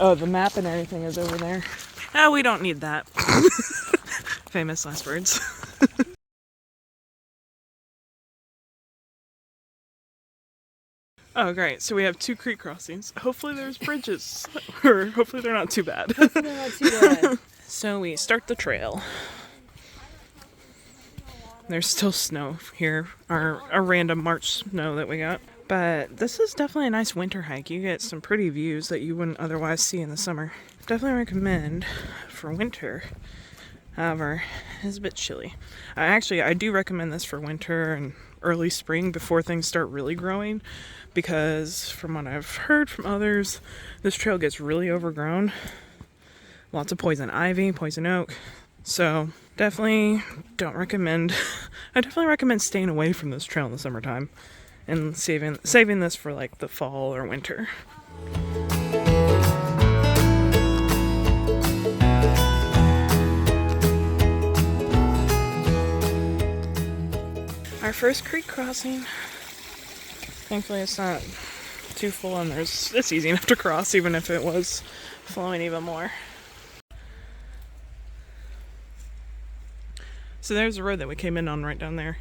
Oh, the map and everything is over there. Oh, we don't need that. Famous last words. Oh, great. So we have 2 creek crossings. Hopefully there's bridges. Or hopefully they're not too bad. Hopefully they're not too bad. So we start the trail. There's still snow here, a random March snow that we got. But this is definitely a nice winter hike. You get some pretty views that you wouldn't otherwise see in the summer. Definitely recommend for winter. However, it's a bit chilly. I do recommend this for winter and early spring before things start really growing, because from what I've heard from others, this trail gets really overgrown. Lots of poison ivy, poison oak. So definitely don't recommend. I definitely recommend staying away from this trail in the summertime and saving this for like the fall or winter. Our first creek crossing. Thankfully it's not too full and it's easy enough to cross, even if it was flowing even more. So there's the road that we came in on right down there,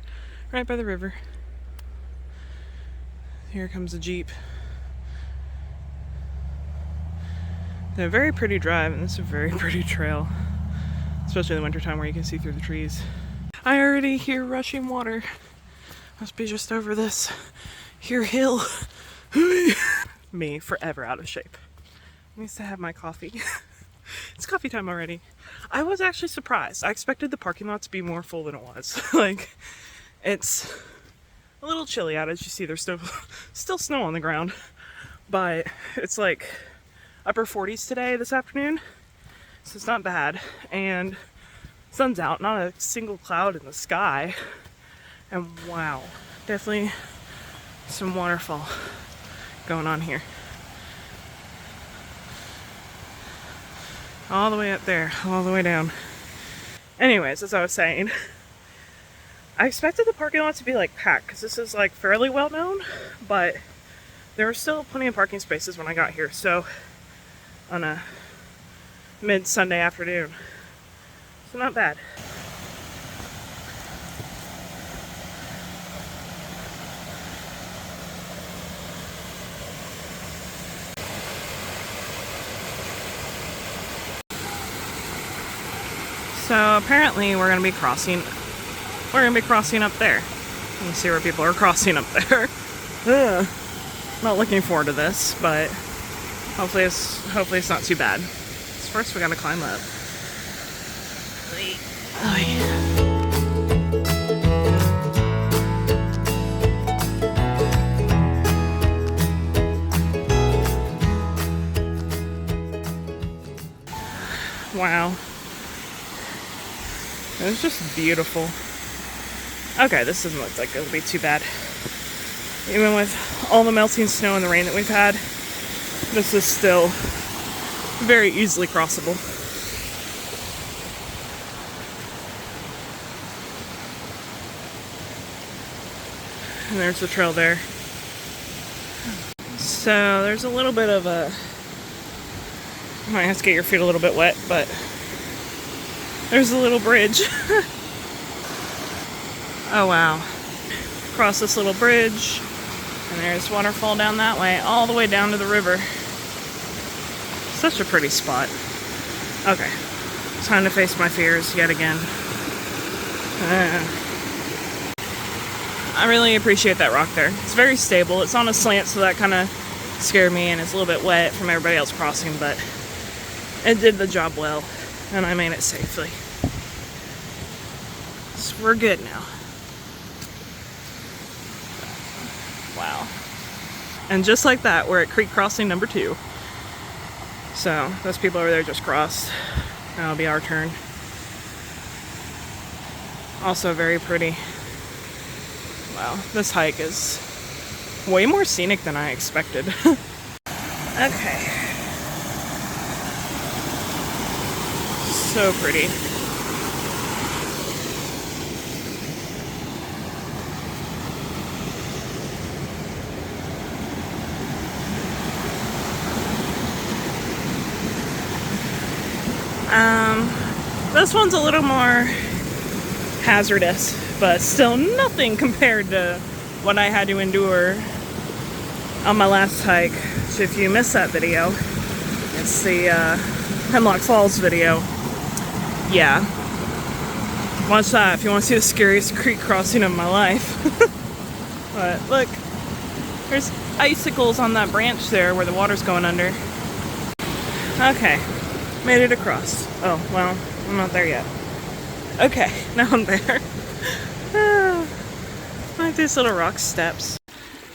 right by the river. Here comes the Jeep. It's a very pretty drive, and this is a very pretty trail, especially in the wintertime where you can see through the trees. I already hear rushing water. Must be just over this here hill. Me, forever out of shape. Needs to have my coffee. It's coffee time already. I was actually surprised. I expected the parking lot to be more full than it was. Like, it's a little chilly out, as you see. There's still snow on the ground, but it's like upper 40s today, this afternoon, so it's not bad. And sun's out, not a single cloud in the sky. And wow, definitely some waterfall going on here. All the way up there, all the way down. Anyways, as I was saying, I expected the parking lot to be like packed, because this is like fairly well known, but there were still plenty of parking spaces when I got here. So on a mid-Sunday afternoon, so not bad. So apparently we're gonna be crossing up there. You see where people are crossing up there. Ugh. Not looking forward to this, but hopefully it's not too bad. So first we gotta climb up. Wow. It's just beautiful. Okay, this doesn't look like it'll be too bad. Even with all the melting snow and the rain that we've had, this is still very easily crossable. And there's the trail there. So there's a little bit of a... You might have to get your feet a little bit wet, but there's a little bridge. Oh wow. Cross this little bridge, and there's waterfall down that way, all the way down to the river. Such a pretty spot. Okay, time to face my fears yet again. I really appreciate that rock there. It's very stable. It's on a slant, so that kind of scared me, and it's a little bit wet from everybody else crossing, but it did the job well, and I made it safely. So we're good now. Wow. And just like that, we're at creek crossing number 2. So those people over there just crossed. Now it'll be our turn. Also very pretty. Wow, this hike is way more scenic than I expected. Okay. So pretty. This one's a little more hazardous, but still nothing compared to what I had to endure on my last hike. So if you missed that video, it's the Hemlock Falls video. Yeah. Watch that if you want to see the scariest creek crossing of my life. But look, there's icicles on that branch there where the water's going under. Okay, made it across. Oh, well, I'm not there yet. Okay, now I'm there. Like these little rock steps.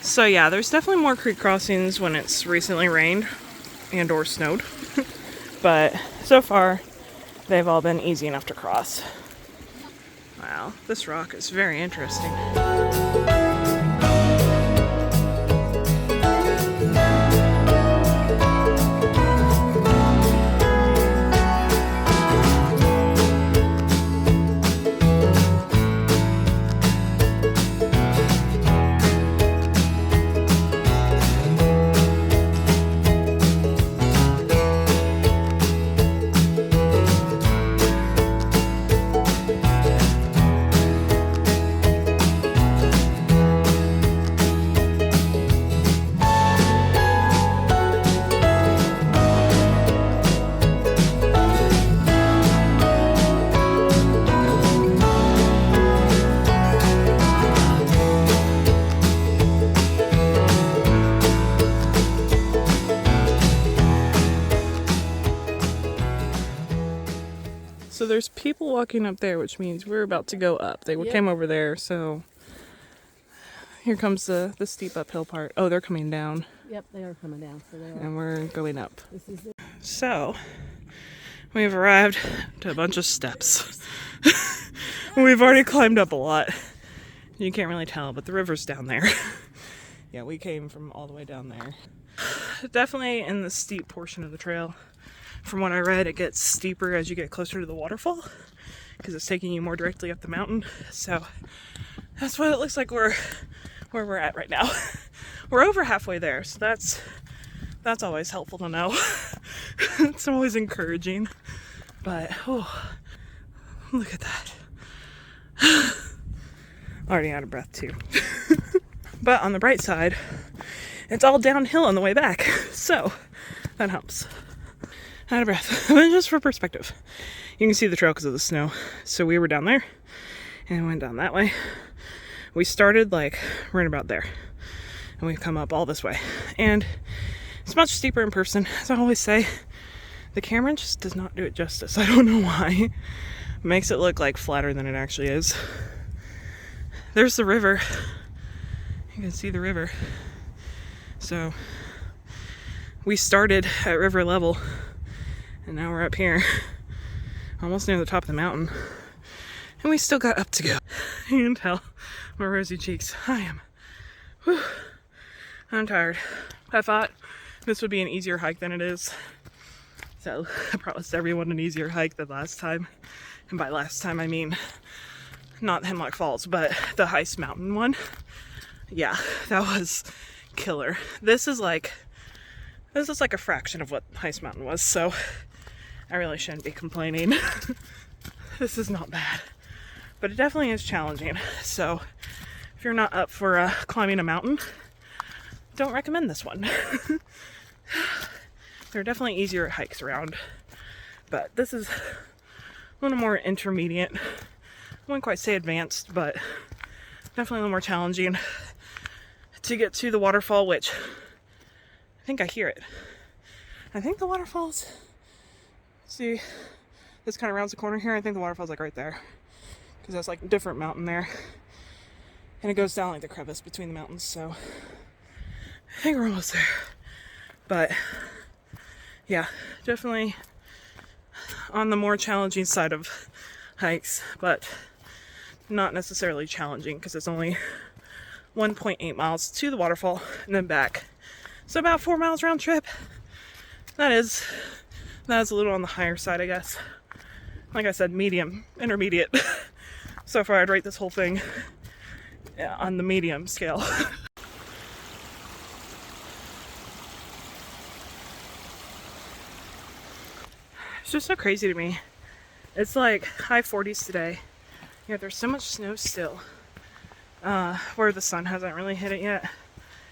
So yeah, there's definitely more creek crossings when it's recently rained and or snowed. But so far, they've all been easy enough to cross. Wow, this rock is very interesting. So there's people walking up there, which means we're about to go up. They came over there, so here comes the steep uphill part. Oh, they're coming down. Yep, they are coming down. So they are. And we're going up. This is it. So we've arrived to a bunch of steps. We've already climbed up a lot. You can't really tell, but the river's down there. Yeah, we came from all the way down there. Definitely in the steep portion of the trail. From what I read, it gets steeper as you get closer to the waterfall because it's taking you more directly up the mountain. So that's what it looks like where we're at right now. We're over halfway there, so that's always helpful to know. It's always encouraging. But oh, look at that. Already out of breath too. But on the bright side, it's all downhill on the way back, so that helps. Out of breath. Just for perspective, you can see the trail because of the snow. So we were down there and went down that way. We started like right about there and we've come up all this way, and it's much steeper in person. As I always say, the camera just does not do it justice. I don't know why. It makes it look like flatter than it actually is. There's the river. You can see the river. So we started at river level and now we're up here, almost near the top of the mountain, and we still got up to go. You can tell my rosy cheeks. I'm tired. I thought this would be an easier hike than it is, so I promised everyone an easier hike than last time. And by last time I mean not Hemlock Falls, but the Heist Mountain one. Yeah, that was killer. This is like a fraction of what Heist Mountain was, so I really shouldn't be complaining. This is not bad, but it definitely is challenging. So if you're not up for climbing a mountain, don't recommend this one. There are definitely easier hikes around, but this is a little more intermediate. I wouldn't quite say advanced, but definitely a little more challenging to get to the waterfall, which I think I hear it. I think the waterfall's, see, this kind of rounds the corner here. I think the waterfall's like right there, because that's like a different mountain there, and it goes down like the crevice between the mountains. So I think we're almost there. But yeah, definitely on the more challenging side of hikes, but not necessarily challenging because it's only 1.8 miles to the waterfall and then back. So about 4 miles round trip. That is a little on the higher side, I guess. Like I said, medium, intermediate. So far I'd rate this whole thing on the medium scale. It's just so crazy to me It's like high 40s today. Yeah, there's so much snow still. Where the sun hasn't really hit it yet.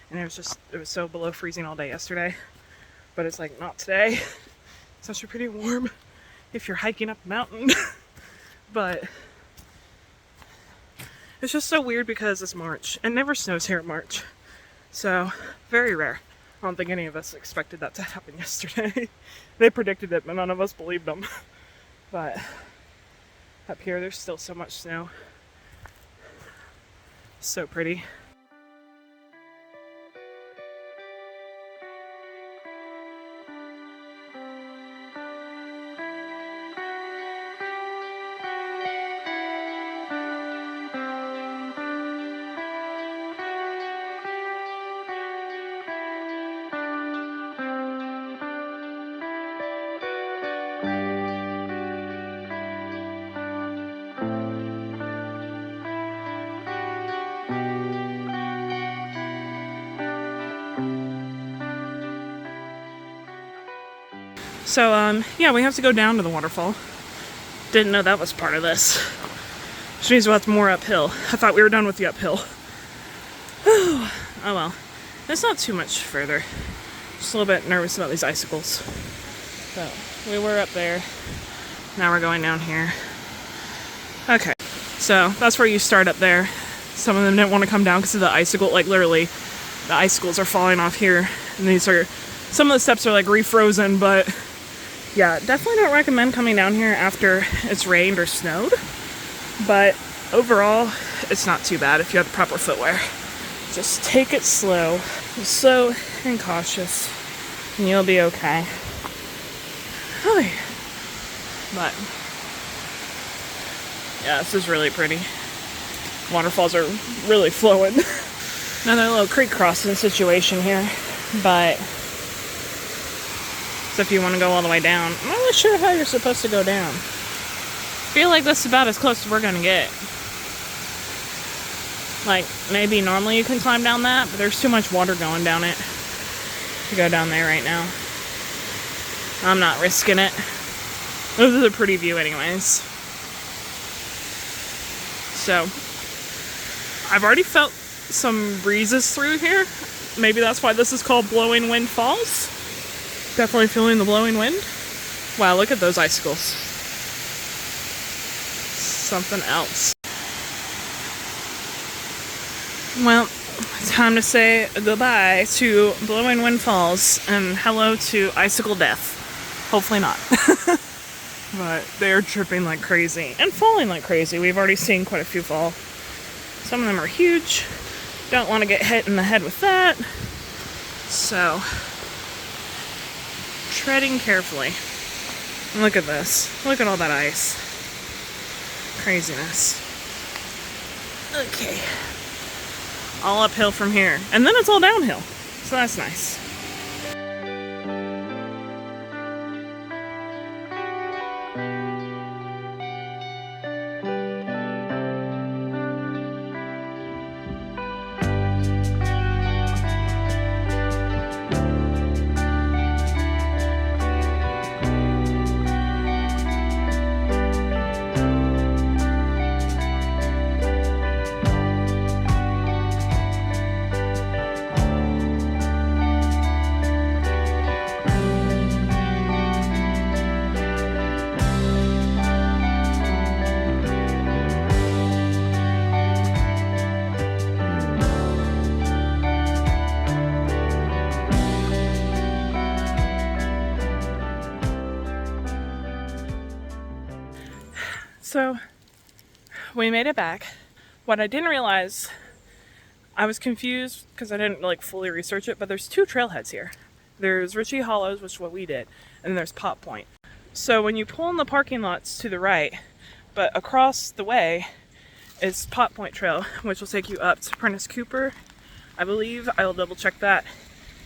And it was so below freezing all day yesterday. But it's like not today. It's actually pretty warm if you're hiking up a mountain. But it's just so weird because it's March. It never snows here in March. So, very rare. I don't think any of us expected that to happen yesterday. They predicted it, but none of us believed them. But up here, there's still so much snow. So pretty. So, yeah, we have to go down to the waterfall. Didn't know that was part of this. Which means we'll have more uphill. I thought we were done with the uphill. Oh well. It's not too much further. Just a little bit nervous about these icicles. So, we were up there. Now we're going down here. Okay. So, that's where you start up there. Some of them didn't want to come down because of the icicle. Like, literally, the icicles are falling off here. And these are... Some of the steps are, like, refrozen, but... Yeah, definitely don't recommend coming down here after it's rained or snowed. But overall, it's not too bad if you have the proper footwear. Just take it slow. Slow and cautious. And you'll be okay. Oh, yeah. But, yeah, this is really pretty. Waterfalls are really flowing. Another little creek crossing situation here. But... So if you want to go all the way down, I'm not really sure how you're supposed to go down. I feel like that's about as close as we're going to get. Like, maybe normally you can climb down that, but there's too much water going down it to go down there right now. I'm not risking it. This is a pretty view anyways. So, I've already felt some breezes through here. Maybe that's why this is called Blowing Wind Falls. Definitely feeling the blowing wind. Wow, look at those icicles. Something else. Well, time to say goodbye to Blowing Wind Falls and hello to icicle death. Hopefully not. But they are tripping like crazy and falling like crazy. We've already seen quite a few fall. Some of them are huge. Don't want to get hit in the head with that. So... treading carefully. And look at this. Look at all that ice. Craziness. Okay. All uphill from here. And then it's all downhill. So that's nice. So, we made it back. What I didn't realize, I was confused because I didn't like fully research it, but there's two trailheads here. There's Ritchie Hollows, which is what we did, and then there's Pot Point. So when you pull in the parking lots to the right, but across the way is Pot Point Trail, which will take you up to Prentice Cooper, I believe. I'll double check that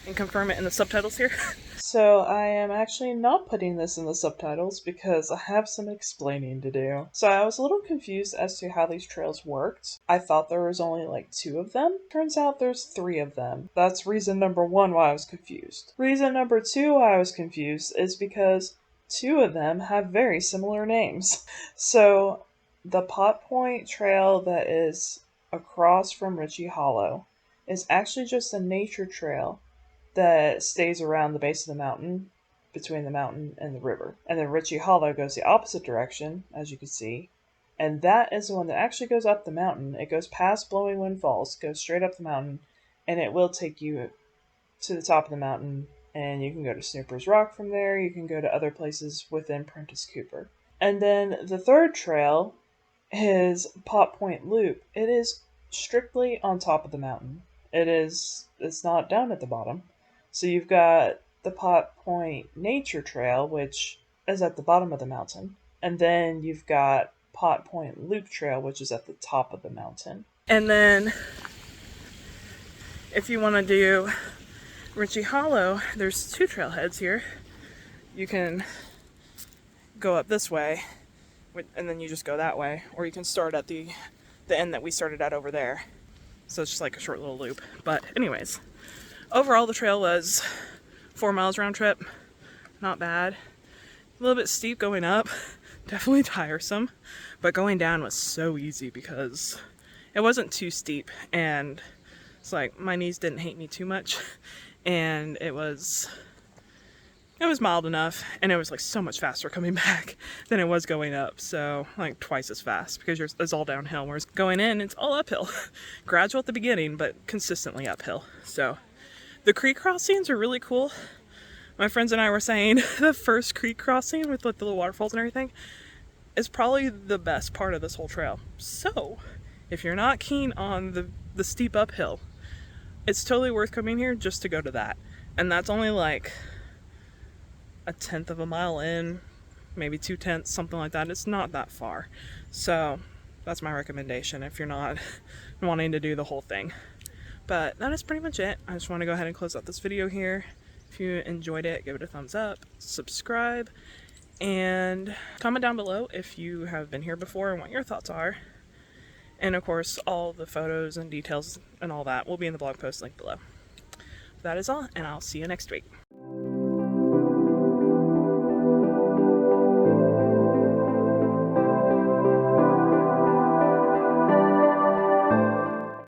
and confirm it in the subtitles here. So I am actually not putting this in the subtitles because I have some explaining to do. So I was a little confused as to how these trails worked. I thought there was only like 2 of them. Turns out there's 3 of them. That's reason number 1 why I was confused. Reason number 2 why I was confused is because two of them have very similar names. So the Pot Point Trail that is across from Ritchie Hollow is actually just a nature trail that stays around the base of the mountain, between the mountain and the river. And then Ritchie Hollow goes the opposite direction, as you can see. And that is the one that actually goes up the mountain. It goes past Blowing Wind Falls, goes straight up the mountain, and it will take you to the top of the mountain. And you can go to Snooper's Rock from there. You can go to other places within Prentice Cooper. And then the third trail is Pot Point Loop. It is strictly on top of the mountain. It's not down at the bottom. So you've got the Pot Point Nature Trail, which is at the bottom of the mountain. And then you've got Pot Point Loop Trail, which is at the top of the mountain. And then if you want to do Ritchie Hollow, there's two trailheads here. You can go up this way, and then you just go that way, or you can start at the end that we started at over there. So it's just like a short little loop. But anyways, overall the trail was 4 miles round trip. Not bad. A little bit steep going up, definitely tiresome, but going down was so easy because it wasn't too steep, and it's like my knees didn't hate me too much, and it was mild enough, and it was like so much faster coming back than it was going up, so like twice as fast, because it's all downhill, whereas going in, it's all uphill. Gradual at the beginning, but consistently uphill. So the creek crossings are really cool. My friends and I were saying the first creek crossing with like the little waterfalls and everything is probably the best part of this whole trail. So if you're not keen on the steep uphill, it's totally worth coming here just to go to that. And that's only like 1/10 of a mile in, maybe 2/10, something like that. It's not that far. So that's my recommendation if you're not wanting to do the whole thing. But that is pretty much it. I just want to go ahead and close out this video here. If you enjoyed it, give it a thumbs up, subscribe, and comment down below if you have been here before and what your thoughts are. And of course, all the photos and details and all that will be in the blog post link below. That is all, and I'll see you next week.